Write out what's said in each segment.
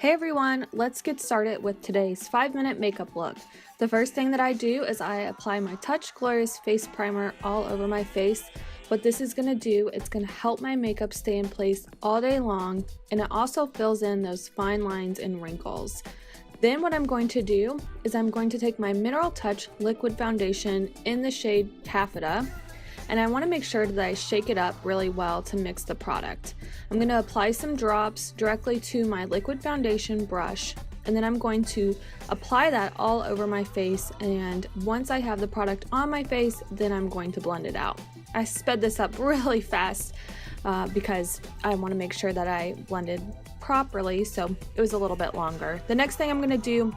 Hey everyone, let's get started with today's 5-minute makeup look. The first thing that I do is I apply my Touch Glorious face primer all over my face. What this is going to do, it's going to help my makeup stay in place all day long, and it also fills in those fine lines and wrinkles. Then what I'm going to do is I'm going to take my Mineral Touch liquid foundation in the shade Taffeta, and I want to make sure that I shake it up really well to mix the product. I'm going to apply some drops directly to my liquid foundation brush, and then I'm going to apply that all over my face, and once I have the product on my face, then I'm going to blend it out. I sped this up really fast because I want to make sure that I blended properly, so it was a little bit longer. The next thing I'm going to do,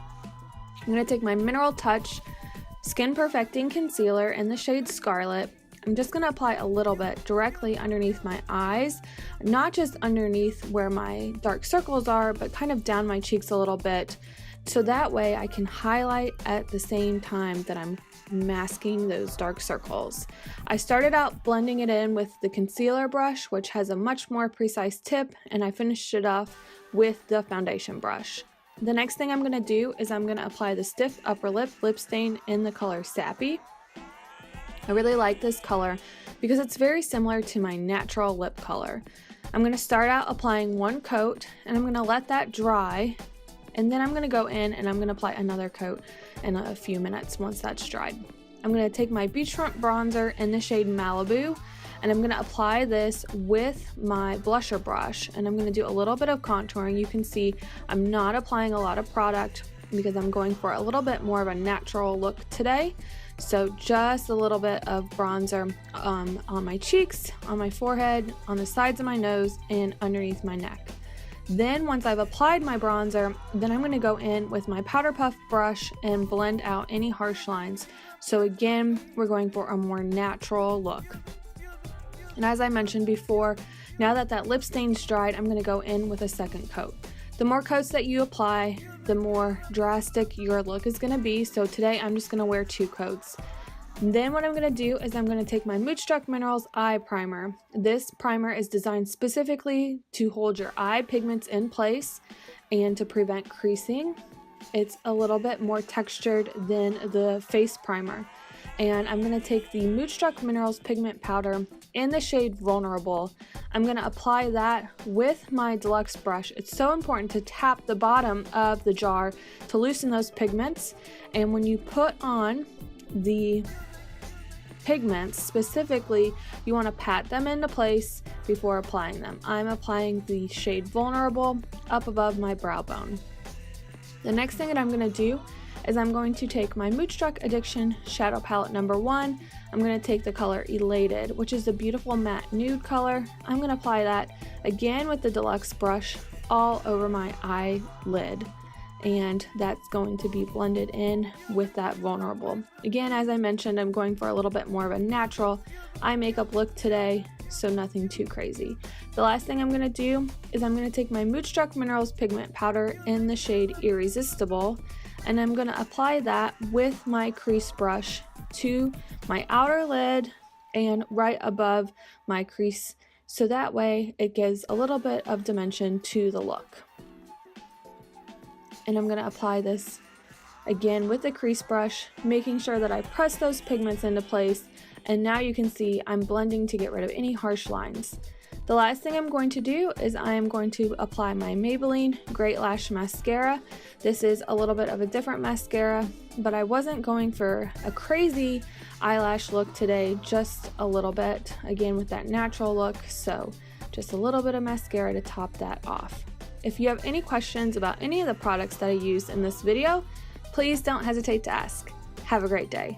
I'm going to take my Mineral Touch Skin Perfecting Concealer in the shade Scarlet. I'm just going to apply a little bit directly underneath my eyes, not just underneath where my dark circles are, but kind of down my cheeks a little bit, so that way I can highlight at the same time that I'm masking those dark circles. I started out blending it in with the concealer brush, which has a much more precise tip, and I finished it off with the foundation brush. The next thing I'm going to do is I'm going to apply the Stiff Upper Lip lip stain in the color Sappy. I really like this color because it's very similar to my natural lip color. I'm going to start out applying one coat, and I'm going to let that dry, and then I'm going to go in and I'm going to apply another coat in a few minutes once that's dried. I'm going to take my Beachfront Bronzer in the shade Malibu, and I'm going to apply this with my blusher brush, and I'm going to do a little bit of contouring. You can see I'm not applying a lot of product because I'm going for a little bit more of a natural look today. So just a little bit of bronzer on my cheeks, on my forehead, on the sides of my nose, and underneath my neck. Then once I've applied my bronzer, then I'm going to go in with my powder puff brush and blend out any harsh lines. So again, we're going for a more natural look. And as I mentioned before, now that that lip stain's dried, I'm going to go in with a second coat. The more coats that you apply, the more drastic your look is going to be. So today I'm just going to wear 2 coats. Then what I'm going to do is I'm going to take my Moodstruck Minerals Eye Primer. This primer is designed specifically to hold your eye pigments in place and to prevent creasing. It's a little bit more textured than the face primer. And I'm going to take the Moodstruck Minerals Pigment Powder in the shade Vulnerable. I'm going to apply that with my Deluxe Brush. It's so important to tap the bottom of the jar to loosen those pigments. And when you put on the pigments specifically, you want to pat them into place before applying them. I'm applying the shade Vulnerable up above my brow bone. The next thing that I'm going to do is I'm going to take my Moodstruck Addiction Shadow Palette number 1. I'm going to take the color Elated, which is a beautiful matte nude color. I'm going to apply that again with the Deluxe Brush all over my eyelid, and that's going to be blended in with that Vulnerable. Again, as I mentioned, I'm going for a little bit more of a natural eye makeup look today, so nothing too crazy. The last thing I'm going to do is I'm going to take my Moodstruck Minerals Pigment Powder in the shade Irresistible, and I'm going to apply that with my crease brush to my outer lid and right above my crease, so that way it gives a little bit of dimension to the look. And I'm going to apply this again with the crease brush, making sure that I press those pigments into place, and now you can see I'm blending to get rid of any harsh lines. The last thing I'm going to do is I am going to apply my Maybelline Great Lash Mascara. This is a little bit of a different mascara, but I wasn't going for a crazy eyelash look today, just a little bit, again with that natural look, so just a little bit of mascara to top that off. If you have any questions about any of the products that I used in this video, please don't hesitate to ask. Have a great day.